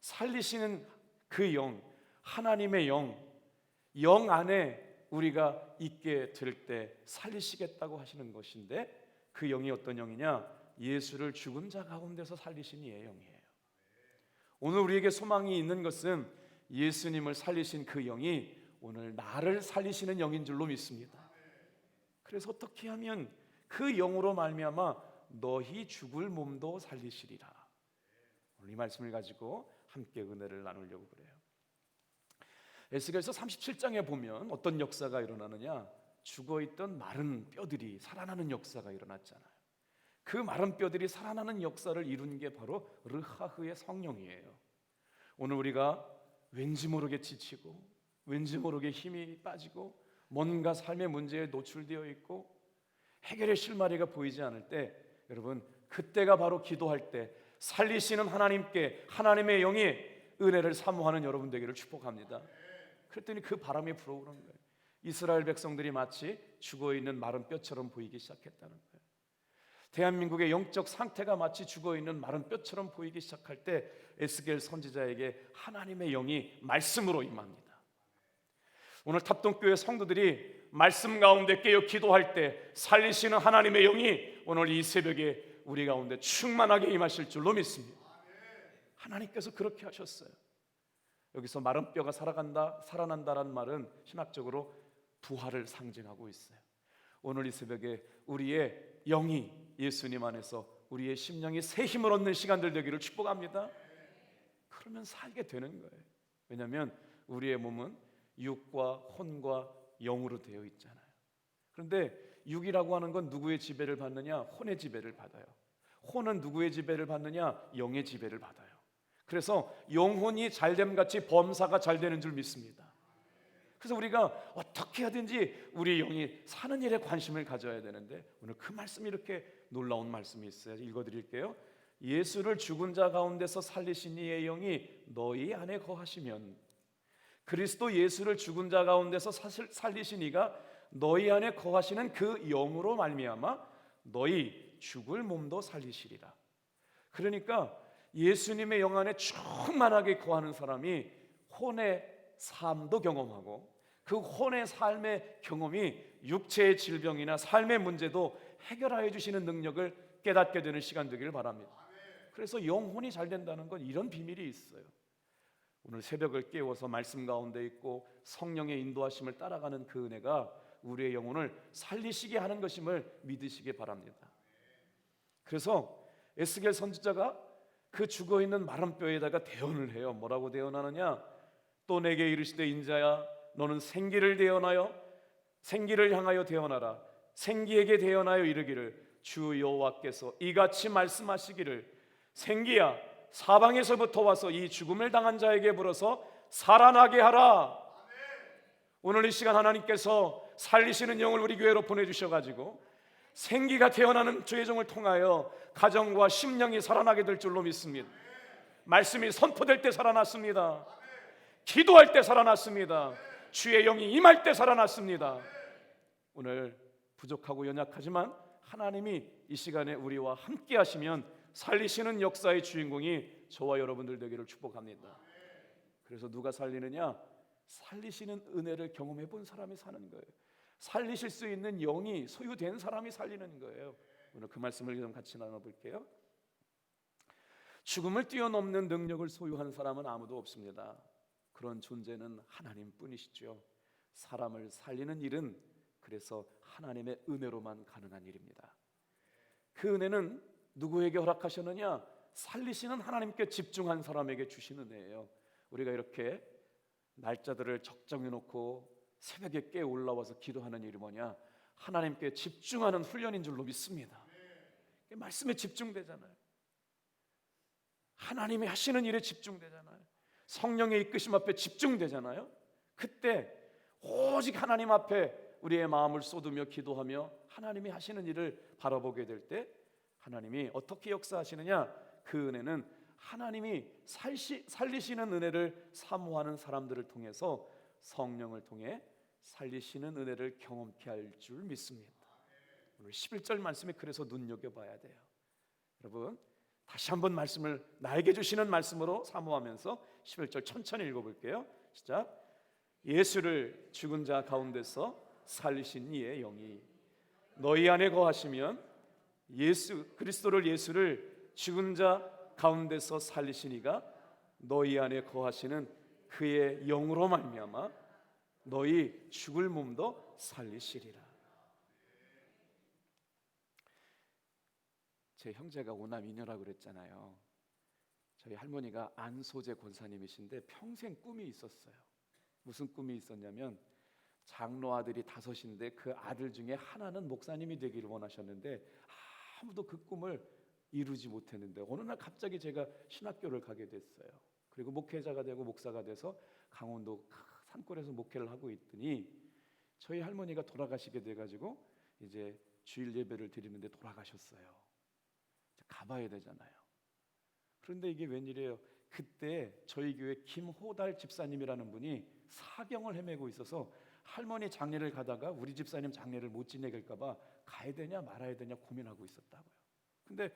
살리시는 그 영, 하나님의 영 안에 우리가 있게 될 때 살리시겠다고 하시는 것인데, 그 영이 어떤 영이냐? 예수를 죽은 자 가운데서 살리신 이의 영이에요. 오늘 우리에게 소망이 있는 것은 예수님을 살리신 그 영이 오늘 나를 살리시는 영인 줄로 믿습니다. 그래서 어떻게 하면 그 영으로 말미암아 너희 죽을 몸도 살리시리라. 오늘 이 말씀을 가지고 함께 은혜를 나누려고 그래요. 에스겔서 37장에 보면 어떤 역사가 일어나느냐? 죽어있던 마른 뼈들이 살아나는 역사가 일어났잖아요. 그 마른 뼈들이 살아나는 역사를 이룬 게 바로 르하흐의 성령이에요. 오늘 우리가 왠지 모르게 지치고 왠지 모르게 힘이 빠지고 뭔가 삶의 문제에 노출되어 있고 해결의 실마리가 보이지 않을 때, 여러분, 그때가 바로 기도할 때 살리시는 하나님께 하나님의 영이 은혜를 사모하는 여러분 되기를 축복합니다. 그랬더니 그 바람이 불어오는 거예요. 이스라엘 백성들이 마치 죽어있는 마른 뼈처럼 보이기 시작했다는 거예요. 대한민국의 영적 상태가 마치 죽어있는 마른 뼈처럼 보이기 시작할 때 에스겔 선지자에게 하나님의 영이 말씀으로 임합니다. 오늘 탑동교회 성도들이 말씀 가운데 깨어 기도할 때 살리시는 하나님의 영이 오늘 이 새벽에 우리 가운데 충만하게 임하실 줄로 믿습니다. 하나님께서 그렇게 하셨어요. 여기서 마른 뼈가 살아난다라는 말은 신학적으로 부활을 상징하고 있어요. 오늘 이 새벽에 우리의 영이 예수님 안에서 우리의 심령이 새 힘을 얻는 시간들 되기를 축복합니다. 그러면 살게 되는 거예요. 왜냐하면 우리의 몸은 육과 혼과 영으로 되어 있잖아요. 그런데 육이라고 하는 건 누구의 지배를 받느냐? 혼의 지배를 받아요. 혼은 누구의 지배를 받느냐? 영의 지배를 받아요. 그래서 영혼이 잘됨 같이 범사가 잘 되는 줄 믿습니다. 그래서 우리가 어떻게 하든지 우리 영이 사는 일에 관심을 가져야 되는데, 오늘 그 말씀이 이렇게 놀라운 말씀이 있어요. 읽어드릴게요. 예수를 죽은 자 가운데서 살리신 이의 영이 너희 안에 거하시면, 그리스도 예수를 죽은 자 가운데서 살리신 이가 너희 안에 거하시는 그 영으로 말미암아 너희 죽을 몸도 살리시리라. 그러니까 예수님의 영 안에 충만하게 거하는 사람이 혼의 삶도 경험하고, 그 혼의 삶의 경험이 육체의 질병이나 삶의 문제도 해결하여 주시는 능력을 깨닫게 되는 시간 되기를 바랍니다. 그래서 영혼이 잘 된다는 건 이런 비밀이 있어요. 오늘 새벽을 깨워서 말씀 가운데 있고 성령의 인도하심을 따라가는 그 은혜가 우리의 영혼을 살리시게 하는 것임을 믿으시기 바랍니다. 그래서 에스겔 선지자가 그 죽어있는 마른 뼈에다가 대언을 해요. 뭐라고 대언하느냐? 또 내게 이르시되 인자야, 너는 생기를 대언하여 생기를 향하여 대언하라. 생기에게 대언하여 이르기를 주 여호와께서 이같이 말씀하시기를, 생기야, 사방에서부터 와서 이 죽음을 당한 자에게 불어서 살아나게 하라. 오늘 이 시간 하나님께서 살리시는 영을 우리 교회로 보내주셔가지고 생기가 태어나는 주의 종을 통하여 가정과 심령이 살아나게 될 줄로 믿습니다. 말씀이 선포될 때 살아났습니다. 기도할 때 살아났습니다. 주의 영이 임할 때 살아났습니다. 오늘 부족하고 연약하지만 하나님이 이 시간에 우리와 함께 하시면 살리시는 역사의 주인공이 저와 여러분들 되기를 축복합니다. 그래서 누가 살리느냐? 살리시는 은혜를 경험해 본 사람이 사는 거예요. 살리실 수 있는 영이 소유된 사람이 살리는 거예요. 오늘 그 말씀을 좀 같이 나눠볼게요. 죽음을 뛰어넘는 능력을 소유한 사람은 아무도 없습니다. 그런 존재는 하나님뿐이시죠. 사람을 살리는 일은 그래서 하나님의 은혜로만 가능한 일입니다. 그 은혜는 누구에게 허락하셨느냐? 살리시는 하나님께 집중한 사람에게 주신 은혜예요. 우리가 이렇게 날짜들을 적정해 놓고 새벽에 깨어 올라와서 기도하는 일이 뭐냐? 하나님께 집중하는 훈련인 줄로 믿습니다. 말씀에 집중되잖아요. 하나님이 하시는 일에 집중되잖아요. 성령의 이끄심 앞에 집중되잖아요. 그때 오직 하나님 앞에 우리의 마음을 쏟으며 기도하며 하나님이 하시는 일을 바라보게 될 때 하나님이 어떻게 역사하시느냐? 그 은혜는 하나님이 살리시는 은혜를 사모하는 사람들을 통해서 성령을 통해 살리시는 은혜를 경험케 할 줄 믿습니다. 오늘 11절 말씀에 그래서 눈여겨봐야 돼요. 여러분, 다시 한번 말씀을 나에게 주시는 말씀으로 사모하면서 11절 천천히 읽어볼게요. 시작. 예수를 죽은 자 가운데서 살리신 이의 영이 너희 안에 거하시면 예수를 죽은 자 가운데서 살리신 이가 너희 안에 거하시는 그의 영으로 말미암아 너희 죽을 몸도 살리시리라. 제 형제가 오남이녀라고 그랬잖아요. 저희 할머니가 안소재 권사님이신데 평생 꿈이 있었어요. 무슨 꿈이 있었냐면 장로 아들이 5인데 그 아들 중에 하나는 목사님이 되기를 원하셨는데 아무도 그 꿈을 이루지 못했는데 어느 날 갑자기 제가 신학교를 가게 됐어요. 그리고 목회자가 되고 목사가 돼서 강원도 산골에서 목회를 하고 있더니 저희 할머니가 돌아가시게 돼가지고 이제 주일 예배를 드리는데 돌아가셨어요. 가봐야 되잖아요. 그런데 이게 웬일이에요? 그때 저희 교회 김호달 집사님이라는 분이 사경을 헤매고 있어서 할머니 장례를 가다가 우리 집사님 장례를 못 지내갈까 봐 가야 되냐 말아야 되냐 고민하고 있었다고요. 근데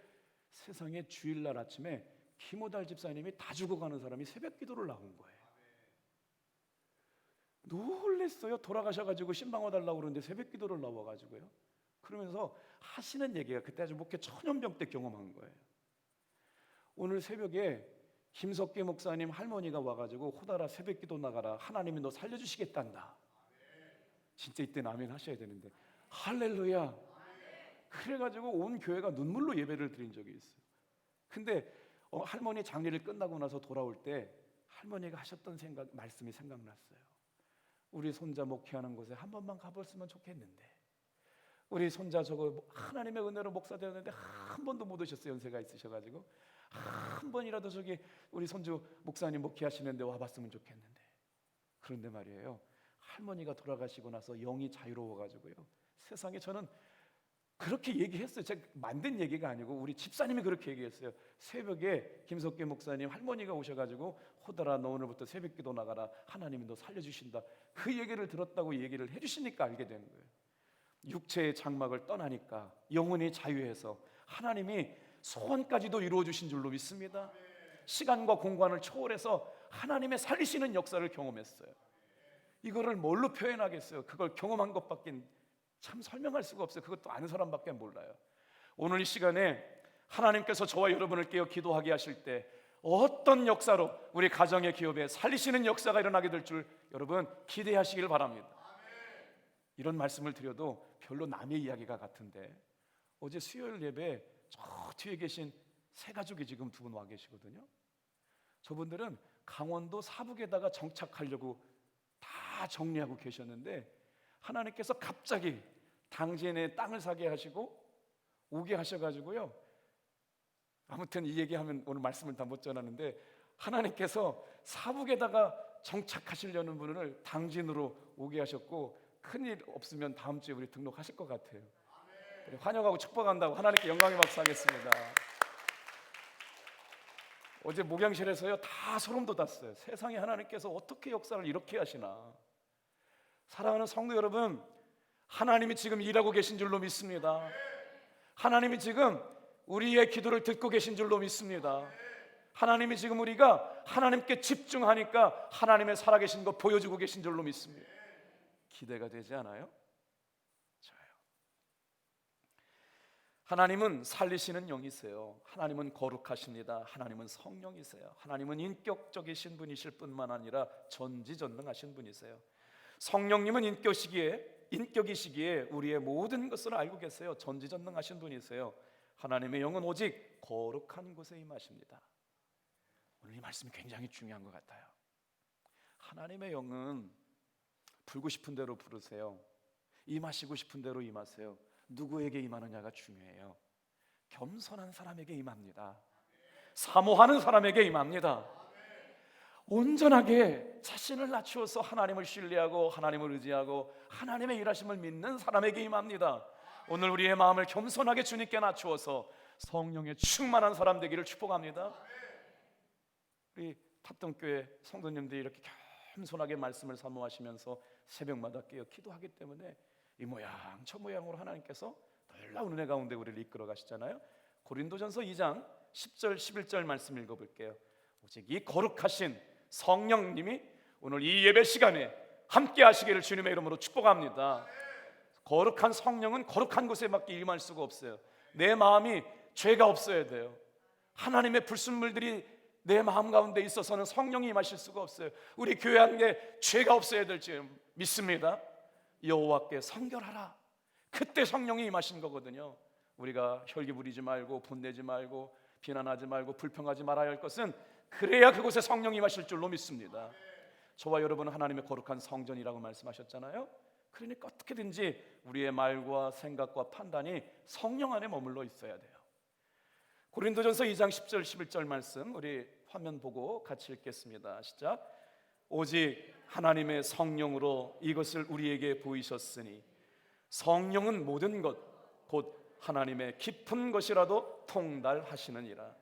세상에 주일날 아침에 김호달 집사님이 다 죽어가는 사람이 새벽 기도를 나온 거예요. 놀랬어요. 돌아가셔가지고 신방어 달라고 그러는데 새벽 기도를 나와가지고요. 그러면서 하시는 얘기가 그때 아주 목회 천연병 때 경험한 거예요. 오늘 새벽에 김석기 목사님 할머니가 와가지고 호달아 새벽 기도 나가라. 하나님이 너 살려주시겠단다. 진짜 이때는 아멘 하셔야 되는데 할렐루야. 그래가지고 온 교회가 눈물로 예배를 드린 적이 있어요. 근데 할머니 장례를 끝나고 나서 돌아올 때 할머니가 하셨던 말씀이 생각났어요. 우리 손자 목회하는 곳에 한 번만 가봤으면 좋겠는데 우리 손자 저거 하나님의 은혜로 목사 되었는데 한 번도 못 오셨어요. 연세가 있으셔가지고 한 번이라도 저기 우리 손주 목사님 목회하시는데 와봤으면 좋겠는데. 그런데 말이에요, 할머니가 돌아가시고 나서 영이 자유로워가지고요, 세상에 저는 그렇게 얘기했어요. 제가 만든 얘기가 아니고 우리 집사님이 그렇게 얘기했어요. 새벽에 김석기 목사님 할머니가 오셔가지고 호달아 너 오늘부터 새벽 기도 나가라. 하나님이 너 살려주신다. 그 얘기를 들었다고 얘기를 해주시니까 알게 된 거예요. 육체의 장막을 떠나니까 영혼이 자유해서 하나님이 소원까지도 이루어 주신 줄로 믿습니다. 시간과 공간을 초월해서 하나님의 살리시는 역사를 경험했어요. 이거를 뭘로 표현하겠어요? 그걸 경험한 것밖에 참 설명할 수가 없어요. 그것도 아는 사람밖에 몰라요. 오늘 이 시간에 하나님께서 저와 여러분을 깨어 기도하게 하실 때 어떤 역사로 우리 가정의 기업에 살리시는 역사가 일어나게 될 줄 여러분 기대하시길 바랍니다. 이런 말씀을 드려도 별로 남의 이야기가 같은데 어제 수요일 예배 저 뒤에 계신 세 가족이 지금 2분 와 계시거든요. 저분들은 강원도 사북에다가 정착하려고 다 정리하고 계셨는데 하나님께서 갑자기 당진에 땅을 사게 하시고 오게 하셔가지고요. 아무튼 이 얘기하면 오늘 말씀을 다 못 전하는데 하나님께서 사북에다가 정착하시려는 분을 당진으로 오게 하셨고 큰일 없으면 다음 주에 우리 등록하실 것 같아요. 환영하고 축복한다고 하나님께 영광의 박수 하겠습니다. 어제 목양실에서요 다 소름 돋았어요. 세상에 하나님께서 어떻게 역사를 이렇게 하시나. 사랑하는 성도 여러분, 하나님이 지금 일하고 계신 줄로 믿습니다. 하나님이 지금 우리의 기도를 듣고 계신 줄로 믿습니다. 하나님이 지금 우리가 하나님께 집중하니까 하나님의 살아계신 것 보여주고 계신 줄로 믿습니다. 기대가 되지 않아요? 저요. 하나님은 살리시는 영이세요. 하나님은 거룩하십니다. 하나님은 성령이세요. 하나님은 인격적이신 분이실 뿐만 아니라 전지전능하신 분이세요. 성령님은 인격이시기에 우리의 모든 것을 알고 계세요. 전지전능하신 분이세요. 하나님의 영은 오직 거룩한 곳에 임하십니다. 오늘 이 말씀이 굉장히 중요한 것 같아요. 하나님의 영은 부르고 싶은 대로 부르세요. 임하시고 싶은 대로 임하세요. 누구에게 임하느냐가 중요해요. 겸손한 사람에게 임합니다. 사모하는 사람에게 임합니다. 온전하게 자신을 낮추어서 하나님을 신뢰하고 하나님을 의지하고 하나님의 일하심을 믿는 사람에게 임합니다. 오늘 우리의 마음을 겸손하게 주님께 낮추어서 성령의 충만한 사람 되기를 축복합니다. 우리 탑동교회 성도님들이 이렇게 겸손하게 말씀을 사모하시면서 새벽마다 깨어 기도하기 때문에 이 모양 저 모양으로 하나님께서 놀라운 은혜 가운데 우리를 이끌어 가시잖아요. 고린도전서 2장 10절 11절 말씀 읽어볼게요. 오직 이 거룩하신 성령님이 오늘 이 예배 시간에 함께 하시기를 주님의 이름으로 축복합니다. 거룩한 성령은 거룩한 곳에밖에 임할 수가 없어요. 내 마음이 죄가 없어야 돼요. 하나님의 불순물들이 내 마음 가운데 있어서는 성령이 임하실 수가 없어요. 우리 교회 안에 죄가 없어야 될 줄 믿습니다. 여호와께 성결하라. 그때 성령이 임하신 거거든요. 우리가 혈기 부리지 말고 분내지 말고 비난하지 말고 불평하지 말아야 할 것은 그래야 그곳에 성령이 임하실 줄로 믿습니다. 저와 여러분은 하나님의 거룩한 성전이라고 말씀하셨잖아요. 그러니까 어떻게든지 우리의 말과 생각과 판단이 성령 안에 머물러 있어야 돼요. 고린도전서 2장 10절 11절 말씀 우리 화면 보고 같이 읽겠습니다. 시작. 오직 하나님의 성령으로 이것을 우리에게 보이셨으니 성령은 모든 것 곧 하나님의 깊은 것이라도 통달하시느니라.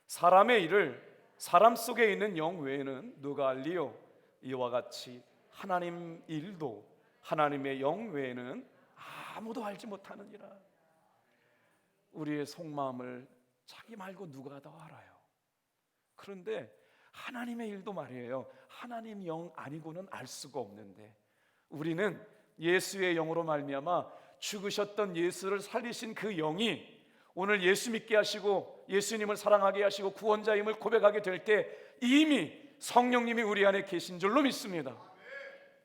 사람의 일을 사람 속에 있는 영 외에는 누가 알리요? 이와 같이 하나님 일도 하나님의 영 외에는 아무도 알지 못하느니라. 우리의 속마음을 자기 말고 누가 더 알아요? 그런데 하나님의 일도 말이에요. 하나님 영 아니고는 알 수가 없는데 우리는 예수의 영으로 말미암아 죽으셨던 예수를 살리신 그 영이 오늘 예수 믿게 하시고 예수님을 사랑하게 하시고 구원자임을 고백하게 될 때 이미 성령님이 우리 안에 계신 줄로 믿습니다.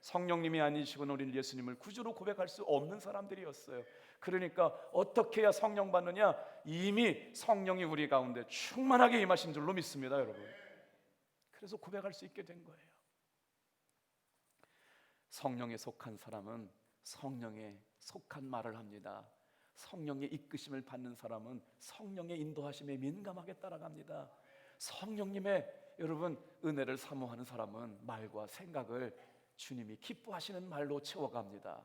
성령님이 아니시고는 우리는 예수님을 구주로 고백할 수 없는 사람들이었어요. 그러니까 어떻게 해야 성령 받느냐? 이미 성령이 우리 가운데 충만하게 임하신 줄로 믿습니다, 여러분. 그래서 고백할 수 있게 된 거예요. 성령에 속한 사람은 성령에 속한 말을 합니다. 성령의 이끄심을 받는 사람은 성령의 인도하심에 민감하게 따라갑니다. 성령님의 여러분 은혜를 사모하는 사람은 말과 생각을 주님이 기뻐하시는 말로 채워갑니다.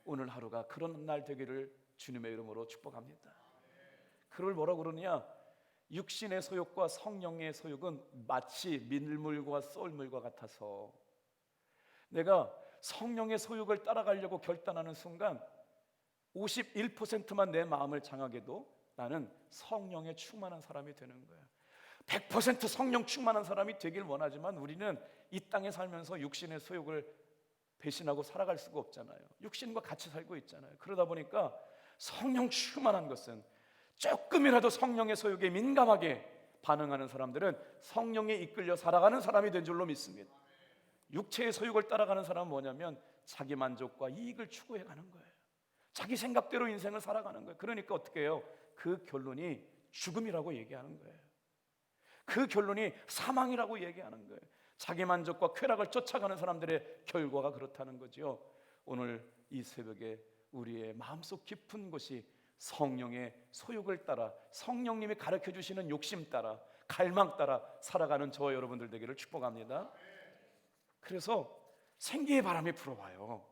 오늘 하루가 그런 날 되기를 주님의 이름으로 축복합니다. 그걸 뭐라고 그러느냐? 육신의 소욕과 성령의 소욕은 마치 민물과 썰물과 같아서 내가 성령의 소욕을 따라가려고 결단하는 순간 51%만 내 마음을 장악해도 나는 성령에 충만한 사람이 되는 거예요. 100% 성령 충만한 사람이 되길 원하지만 우리는 이 땅에 살면서 육신의 소욕을 배신하고 살아갈 수가 없잖아요. 육신과 같이 살고 있잖아요. 그러다 보니까 성령 충만한 것은 조금이라도 성령의 소욕에 민감하게 반응하는 사람들은 성령에 이끌려 살아가는 사람이 된 줄로 믿습니다. 육체의 소욕을 따라가는 사람은 뭐냐면 자기 만족과 이익을 추구해 가는 거예요. 자기 생각대로 인생을 살아가는 거예요. 그러니까 어떻게 해요? 그 결론이 죽음이라고 얘기하는 거예요. 그 결론이 사망이라고 얘기하는 거예요. 자기 만족과 쾌락을 쫓아가는 사람들의 결과가 그렇다는 거죠. 오늘 이 새벽에 우리의 마음속 깊은 곳이 성령의 소욕을 따라 성령님이 가르쳐 주시는 욕심 따라 갈망 따라 살아가는 저와 여러분들 되기를 축복합니다. 그래서 생기의 바람이 불어와요.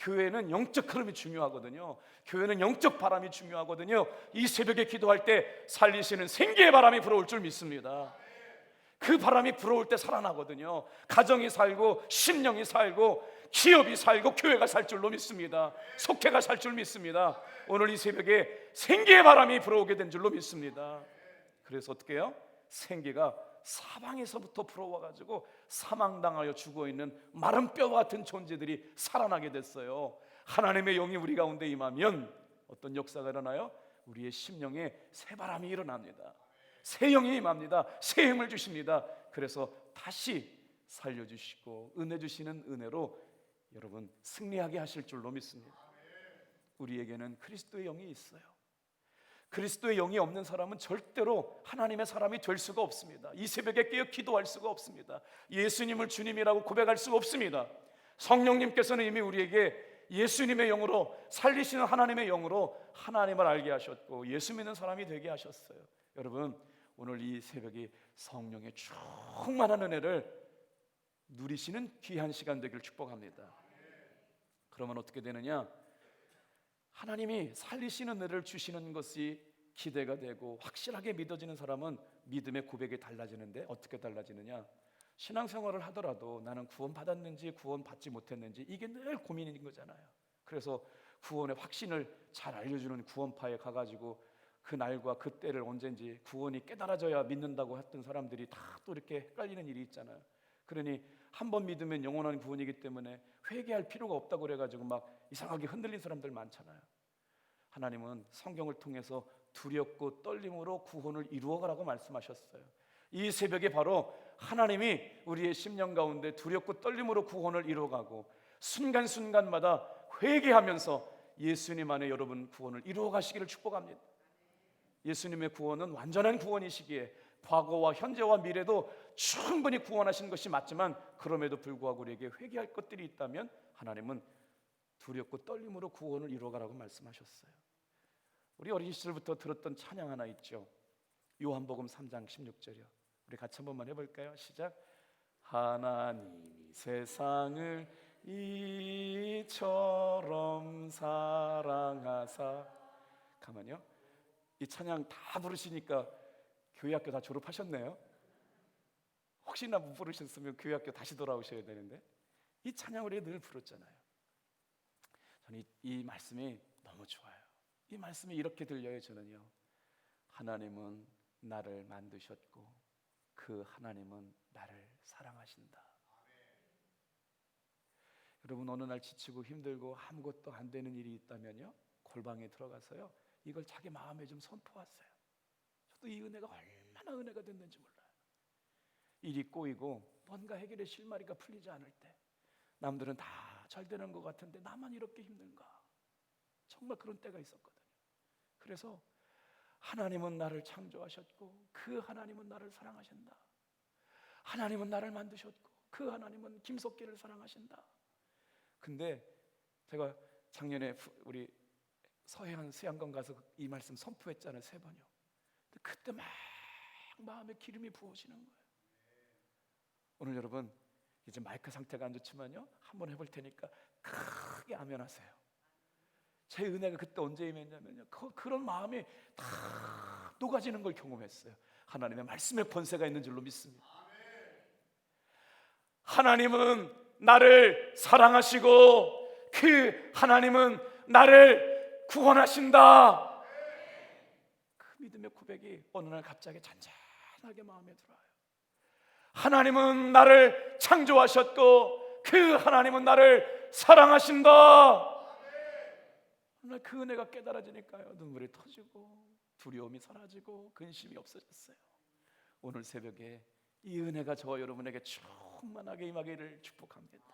교회는 영적 흐름이 중요하거든요. 교회는 영적 바람이 중요하거든요. 이 새벽에 기도할 때 살리시는 생기의 바람이 불어올 줄 믿습니다. 그 바람이 불어올 때 살아나거든요. 가정이 살고 심령이 살고 기업이 살고 교회가 살 줄로 믿습니다. 속회가 살 줄 믿습니다. 오늘 이 새벽에 생기의 바람이 불어오게 된 줄로 믿습니다. 그래서 어떻게 해요? 생기가 사방에서부터 불어와가지고 사망당하여 죽어있는 마른 뼈와 같은 존재들이 살아나게 됐어요. 하나님의 영이 우리 가운데 임하면 어떤 역사가 일어나요? 우리의 심령에 새 바람이 일어납니다. 새 영이 임합니다. 새 힘을 주십니다. 그래서 다시 살려주시고 은혜 주시는 은혜로 여러분 승리하게 하실 줄로 믿습니다. 우리에게는 그리스도의 영이 있어요. 그리스도의 영이 없는 사람은 절대로 하나님의 사람이 될 수가 없습니다. 이 새벽에 깨어 기도할 수가 없습니다. 예수님을 주님이라고 고백할 수가 없습니다. 성령님께서는 이미 우리에게 예수님의 영으로 살리시는 하나님의 영으로 하나님을 알게 하셨고 예수 믿는 사람이 되게 하셨어요. 여러분 오늘 이 새벽이 성령의 충만한 은혜를 누리시는 귀한 시간 되기를 축복합니다. 그러면 어떻게 되느냐? 하나님이 살리시는 은혜를 주시는 것이 기대가 되고 확실하게 믿어지는 사람은 믿음의 고백이 달라지는데 어떻게 달라지느냐? 신앙생활을 하더라도 나는 구원 받았는지 구원 받지 못했는지 이게 늘 고민인 거잖아요. 그래서 구원의 확신을 잘 알려주는 구원파에 가가지고 그 날과 그 때를 언젠지 구원이 깨달아져야 믿는다고 했던 사람들이 다 또 이렇게 헷갈리는 일이 있잖아요. 그러니 한 번 믿으면 영원한 구원이기 때문에 회개할 필요가 없다고 그래가지고 막 이상하게 흔들린 사람들 많잖아요. 하나님은 성경을 통해서 두렵고 떨림으로 구원을 이루어가라고 말씀하셨어요. 이 새벽에 바로 하나님이 우리의 심령 가운데 두렵고 떨림으로 구원을 이루어가고 순간순간마다 회개하면서 예수님 안에 여러분 구원을 이루어가시기를 축복합니다. 예수님의 구원은 완전한 구원이시기에 과거와 현재와 미래도 충분히 구원하신 것이 맞지만, 그럼에도 불구하고 우리에게 회개할 것들이 있다면 하나님은 두렵고 떨림으로 구원을 이루어가라고 말씀하셨어요. 우리 어린 시절부터 들었던 찬양 하나 있죠. 요한복음 3장 16절이요. 우리 같이 한 번만 해볼까요? 시작. 하나님이 세상을 이처럼 사랑하사. 가만요. 이 찬양 다 부르시니까 교회학교 다 졸업하셨네요. 혹시나 못 부르셨으면 교회학교 다시 돌아오셔야 되는데 이 찬양을 늘 부르잖아요. 저는 이 말씀이 너무 좋아요. 이 말씀이 이렇게 들려요. 저는요, 하나님은 나를 만드셨고 그 하나님은 나를 사랑하신다. 여러분, 어느 날 지치고 힘들고 아무것도 안 되는 일이 있다면요, 골방에 들어가서요 이걸 자기 마음에 좀 선포하세요. 저도 이 은혜가 얼마나 은혜가 됐는지 몰라요. 일이 꼬이고 뭔가 해결의 실마리가 풀리지 않을 때, 남들은 다 잘 되는 것 같은데 나만 이렇게 힘든가, 정말 그런 때가 있었거든요. 그래서 하나님은 나를 창조하셨고 그 하나님은 나를 사랑하신다. 하나님은 나를 만드셨고 그 하나님은 김석기를 사랑하신다. 근데 제가 작년에 우리 서해안 수양관 가서 이 말씀 선포했잖아요. 3번이요. 근데 그때 막 마음에 기름이 부어지는 거예요. 오늘 여러분, 이제 마이크 상태가 안 좋지만요, 한번 해볼 테니까 크게 아멘하세요. 제 은혜가 그때 언제 임했냐면요, 그런 마음이 다 녹아지는 걸 경험했어요. 하나님의 말씀의 권세가 있는 줄로 믿습니다. 하나님은 나를 사랑하시고 그 하나님은 나를 구원하신다. 그 믿음의 고백이 어느 날 갑자기 잔잔하게 마음에 들어요. 하나님은 나를 창조하셨고 그 하나님은 나를 사랑하신다. 어느 날 그 은혜가 깨달아지니까요, 눈물이 터지고 두려움이 사라지고 근심이 없어졌어요. 오늘 새벽에 이 은혜가 저와 여러분에게 충만하게 임하기를 축복합니다.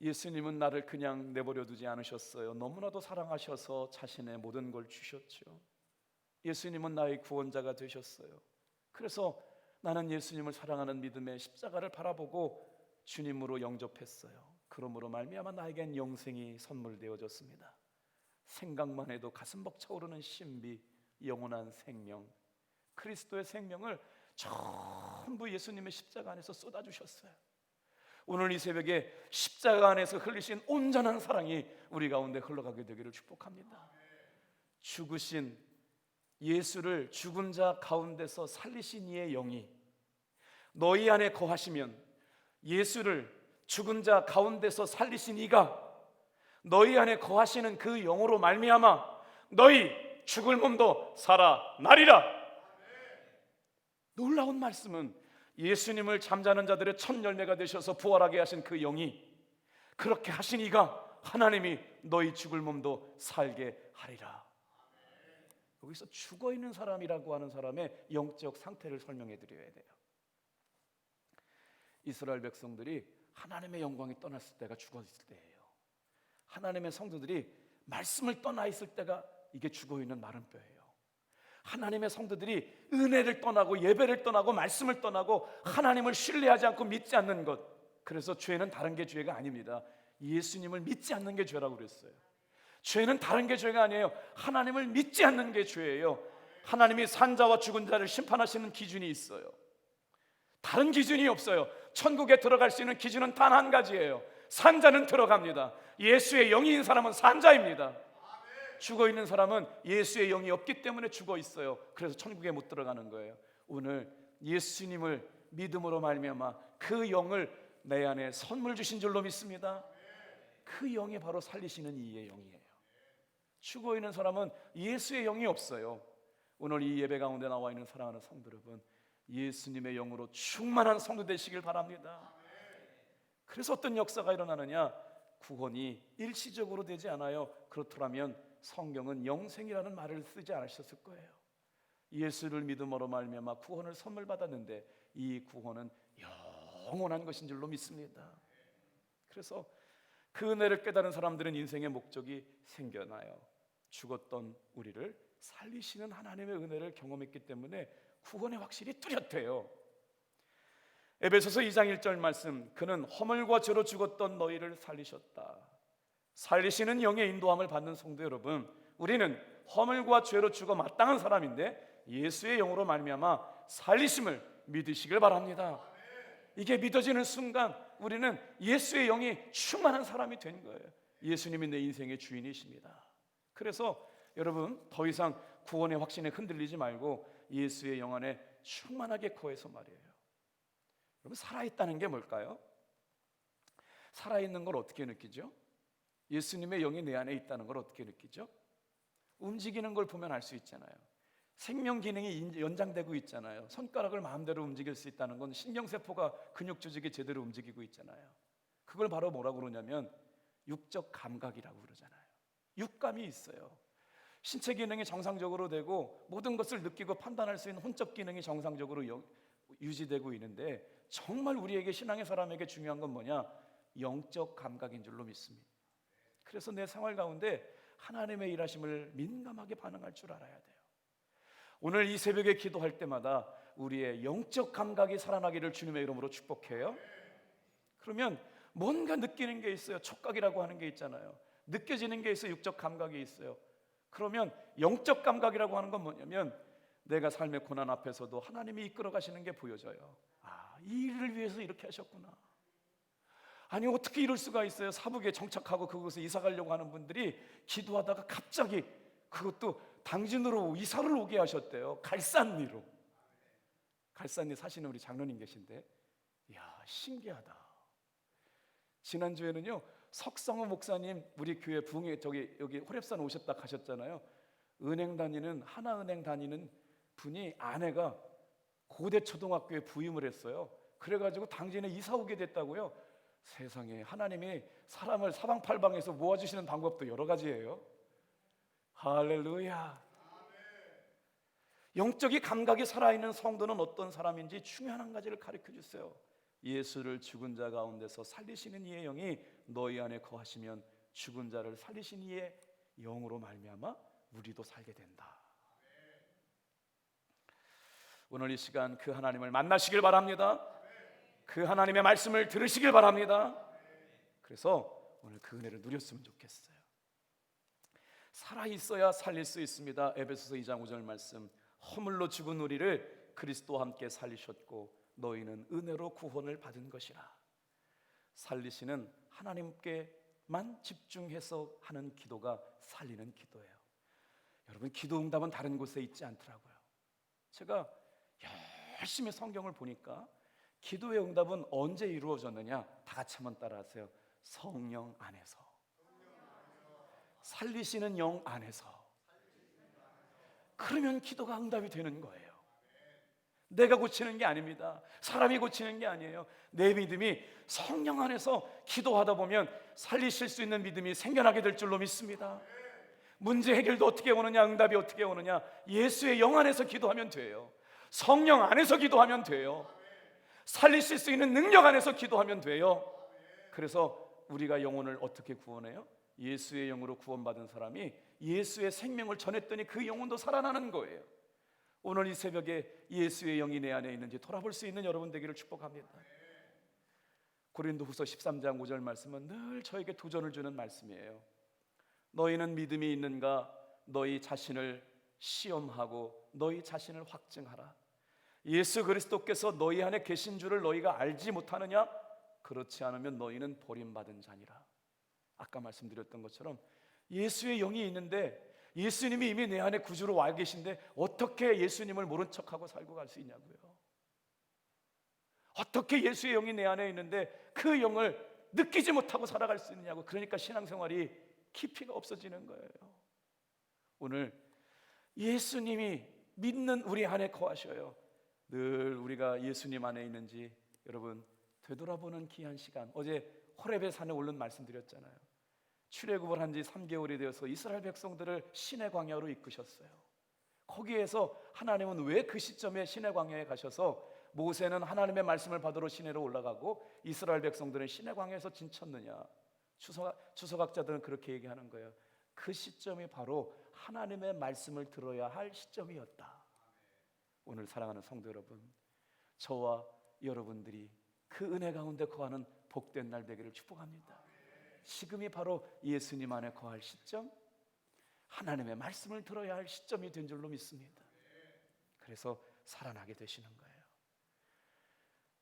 예수님은 나를 그냥 내버려 두지 않으셨어요. 너무나도 사랑하셔서 자신의 모든 걸 주셨죠. 예수님은 나의 구원자가 되셨어요. 그래서 나는 예수님을 사랑하는 믿음의 십자가를 바라보고 주님으로 영접했어요. 그러므로 말미암아 나에겐 영생이 선물되어졌습니다. 생각만 해도 가슴 벅차오르는 신비, 영원한 생명, 그리스도의 생명을 전부 예수님의 십자가 안에서 쏟아주셨어요. 오늘 이 새벽에 십자가 안에서 흘리신 온전한 사랑이 우리 가운데 흘러가게 되기를 축복합니다. 죽으신 예수를 죽은 자 가운데서 살리신 이의 영이 너희 안에 거하시면, 예수를 죽은 자 가운데서 살리신 이가 너희 안에 거하시는 그 영으로 말미암아 너희 죽을 몸도 살아나리라. 놀라운 말씀은 예수님을 잠자는 자들의 첫 열매가 되셔서 부활하게 하신 그 영이, 그렇게 하신 이가 하나님이 너희 죽을 몸도 살게 하리라. 여기서 죽어있는 사람이라고 하는 사람의 영적 상태를 설명해 드려야 돼요. 이스라엘 백성들이 하나님의 영광이 떠났을 때가 죽어있을 때예요. 하나님의 성도들이 말씀을 떠나 있을 때가 이게 죽어있는 마른 뼈예요. 하나님의 성도들이 은혜를 떠나고 예배를 떠나고 말씀을 떠나고 하나님을 신뢰하지 않고 믿지 않는 것, 그래서 죄는 다른 게 죄가 아닙니다. 예수님을 믿지 않는 게 죄라고 그랬어요. 죄는 다른 게 죄가 아니에요. 하나님을 믿지 않는 게 죄예요. 하나님이 산자와 죽은 자를 심판하시는 기준이 있어요. 다른 기준이 없어요. 천국에 들어갈 수 있는 기준은 단 한 가지예요. 산자는 들어갑니다. 예수의 영인 사람은 산자입니다. 죽어있는 사람은 예수의 영이 없기 때문에 죽어있어요. 그래서 천국에 못 들어가는 거예요. 오늘 예수님을 믿음으로 말미암아 그 영을 내 안에 선물 주신 줄로 믿습니다. 그 영이 바로 살리시는 이의 영이에요. 죽어 있는 사람은 예수의 영이 없어요. 오늘 이 예배 가운데 나와 있는 사랑하는 성도 여러분, 예수님의 영으로 충만한 성도 되시길 바랍니다. 그래서 어떤 역사가 일어나느냐? 구원이 일시적으로 되지 않아요. 그렇더라면 성경은 영생이라는 말을 쓰지 않으셨을 거예요. 예수를 믿음으로 말미암아 구원을 선물 받았는데 이 구원은 영원한 것인 줄로 믿습니다. 그래서 그 은혜를 깨달은 사람들은 인생의 목적이 생겨나요. 죽었던 우리를 살리시는 하나님의 은혜를 경험했기 때문에 구원에 확실히 뚜렷해요. 에베소서 2장 1절 말씀, 그는 허물과 죄로 죽었던 너희를 살리셨다. 살리시는 영의 인도함을 받는 성도 여러분, 우리는 허물과 죄로 죽어 마땅한 사람인데 예수의 영으로 말미암아 살리심을 믿으시길 바랍니다. 이게 믿어지는 순간 우리는 예수의 영이 충만한 사람이 된 거예요. 예수님이 내 인생의 주인이십니다. 그래서 여러분, 더 이상 구원의 확신에 흔들리지 말고 예수의 영 안에 충만하게 거해서 말이에요. 여러분, 살아있다는 게 뭘까요? 살아있는 걸 어떻게 느끼죠? 예수님의 영이 내 안에 있다는 걸 어떻게 느끼죠? 움직이는 걸 보면 알 수 있잖아요. 생명 기능이 연장되고 있잖아요. 손가락을 마음대로 움직일 수 있다는 건 신경세포가 근육 조직이 제대로 움직이고 있잖아요. 그걸 바로 뭐라고 그러냐면 육적 감각이라고 그러잖아요. 육감이 있어요. 신체 기능이 정상적으로 되고 모든 것을 느끼고 판단할 수 있는 혼적 기능이 정상적으로 유지되고 있는데, 정말 우리에게, 신앙의 사람에게 중요한 건 뭐냐? 영적 감각인 줄로 믿습니다. 그래서 내 생활 가운데 하나님의 일하심을 민감하게 반응할 줄 알아야 돼요. 오늘 이 새벽에 기도할 때마다 우리의 영적 감각이 살아나기를 주님의 이름으로 축복해요. 그러면 뭔가 느끼는 게 있어요. 촉각이라고 하는 게 있잖아요. 느껴지는 게 있어요. 육적 감각이 있어요. 그러면 영적 감각이라고 하는 건 뭐냐면 내가 삶의 고난 앞에서도 하나님이 이끌어 가시는 게 보여져요. 아, 이 일을 위해서 이렇게 하셨구나. 아니, 어떻게 이럴 수가 있어요? 사북에 정착하고 그곳에 이사 가려고 하는 분들이 기도하다가 갑자기 그것도 당진으로 이사를 오게 하셨대요. 갈산리로. 갈산리 사시는 우리 장로님 계신데, 이야, 신기하다. 지난주에는요, 석성호 목사님 우리 교회 부흥회 여기 호랩산 오셨다 가셨잖아요. 은행 다니는, 하나은행 다니는 분이 아내가 고대 초등학교에 부임을 했어요. 그래가지고 당진에 이사 오게 됐다고요. 세상에, 하나님이 사람을 사방팔방에서 모아주시는 방법도 여러 가지예요. 할렐루야. 영적인 감각이 살아있는 성도는 어떤 사람인지 중요한 한 가지를 가르쳐 주세요. 예수를 죽은 자 가운데서 살리시는 이의 영이 너희 안에 거하시면 죽은 자를 살리신 이의 영으로 말미암아 우리도 살게 된다. 오늘 이 시간 그 하나님을 만나시길 바랍니다. 그 하나님의 말씀을 들으시길 바랍니다. 그래서 오늘 그 은혜를 누렸으면 좋겠어요. 살아있어야 살릴 수 있습니다. 에베소서 2장 5절 말씀, 허물로 죽은 우리를 그리스도와 함께 살리셨고 너희는 은혜로 구원을 받은 것이라. 살리시는 하나님께만 집중해서 하는 기도가 살리는 기도예요. 여러분, 기도 응답은 다른 곳에 있지 않더라고요. 제가 열심히 성경을 보니까 기도의 응답은 언제 이루어졌느냐? 다 같이 한번 따라하세요. 성령 안에서, 살리시는 영 안에서. 그러면 기도가 응답이 되는 거예요. 내가 고치는 게 아닙니다. 사람이 고치는 게 아니에요. 내 믿음이 성령 안에서 기도하다 보면 살리실 수 있는 믿음이 생겨나게 될 줄로 믿습니다. 문제 해결도 어떻게 오느냐? 응답이 어떻게 오느냐? 예수의 영 안에서 기도하면 돼요. 성령 안에서 기도하면 돼요. 살리실 수 있는 능력 안에서 기도하면 돼요. 그래서 우리가 영혼을 어떻게 구원해요? 예수의 영으로 구원받은 사람이 예수의 생명을 전했더니 그 영혼도 살아나는 거예요. 오늘 이 새벽에 예수의 영이 내 안에 있는지 돌아볼 수 있는 여러분 되기를 축복합니다. 고린도후서 13장 5절 말씀은 늘 저에게 도전을 주는 말씀이에요. 너희는 믿음이 있는가? 너희 자신을 시험하고 너희 자신을 확증하라. 예수 그리스도께서 너희 안에 계신 줄을 너희가 알지 못하느냐? 그렇지 않으면 너희는 버림받은 자니라. 아까 말씀드렸던 것처럼 예수의 영이 있는데 예수님이 이미 내 안에 구주로 와 계신데 어떻게 예수님을 모른 척하고 살고 갈 수 있냐고요. 어떻게 예수의 영이 내 안에 있는데 그 영을 느끼지 못하고 살아갈 수 있느냐고. 그러니까 신앙생활이 깊이가 없어지는 거예요. 오늘 예수님이 믿는 우리 안에 거하셔요. 늘 우리가 예수님 안에 있는지 여러분 되돌아보는 귀한 시간. 어제 호렙의 산에 오른 말씀드렸잖아요. 출애굽을 한 지 3개월이 되어서 이스라엘 백성들을 시내 광야로 이끄셨어요. 거기에서 하나님은 왜 그 시점에 시내 광야에 가셔서 모세는 하나님의 말씀을 받으러 시내로 올라가고 이스라엘 백성들은 시내 광야에서 진쳤느냐? 주석학자들은 그렇게 얘기하는 거예요. 그 시점이 바로 하나님의 말씀을 들어야 할 시점이었다. 오늘 사랑하는 성도 여러분, 저와 여러분들이 그 은혜 가운데 거하는 복된 날 되기를 축복합니다. 지금이 바로 예수님 안에 거할 시점, 하나님의 말씀을 들어야 할 시점이 된 줄로 믿습니다. 그래서 살아나게 되시는 거예요.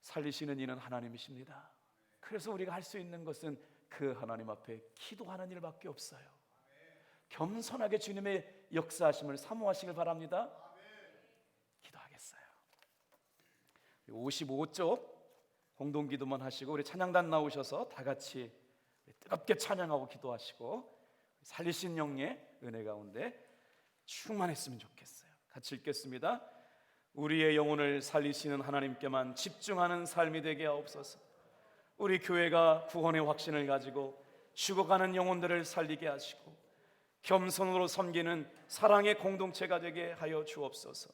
살리시는 이는 하나님이십니다. 그래서 우리가 할 수 있는 것은 그 하나님 앞에 기도하는 일밖에 없어요. 겸손하게 주님의 역사하심을 사모하시길 바랍니다. 기도하겠어요. 55쪽 공동기도만 하시고 우리 찬양단 나오셔서 다 같이 뜨겁게 찬양하고 기도하시고 살리신 영의 은혜 가운데 충만했으면 좋겠어요. 같이 읽겠습니다. 우리의 영혼을 살리시는 하나님께만 집중하는 삶이 되게 하옵소서. 우리 교회가 구원의 확신을 가지고 죽어가는 영혼들을 살리게 하시고 겸손으로 섬기는 사랑의 공동체가 되게 하여 주옵소서.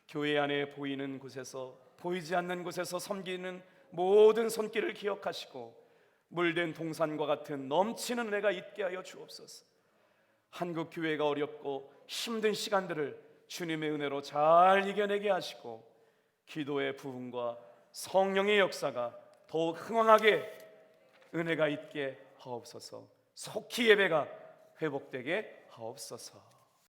교회 안에 보이는 곳에서 보이지 않는 곳에서 섬기는 모든 손길을 기억하시고 물된 동산과 같은 넘치는 은혜가 있게 하여 주옵소서. 한국 교회가 어렵고 힘든 시간들을 주님의 은혜로 잘 이겨내게 하시고 기도의 부흥과 성령의 역사가 더욱 흥황하게 은혜가 있게 하옵소서. 속히 예배가 회복되게 하옵소서.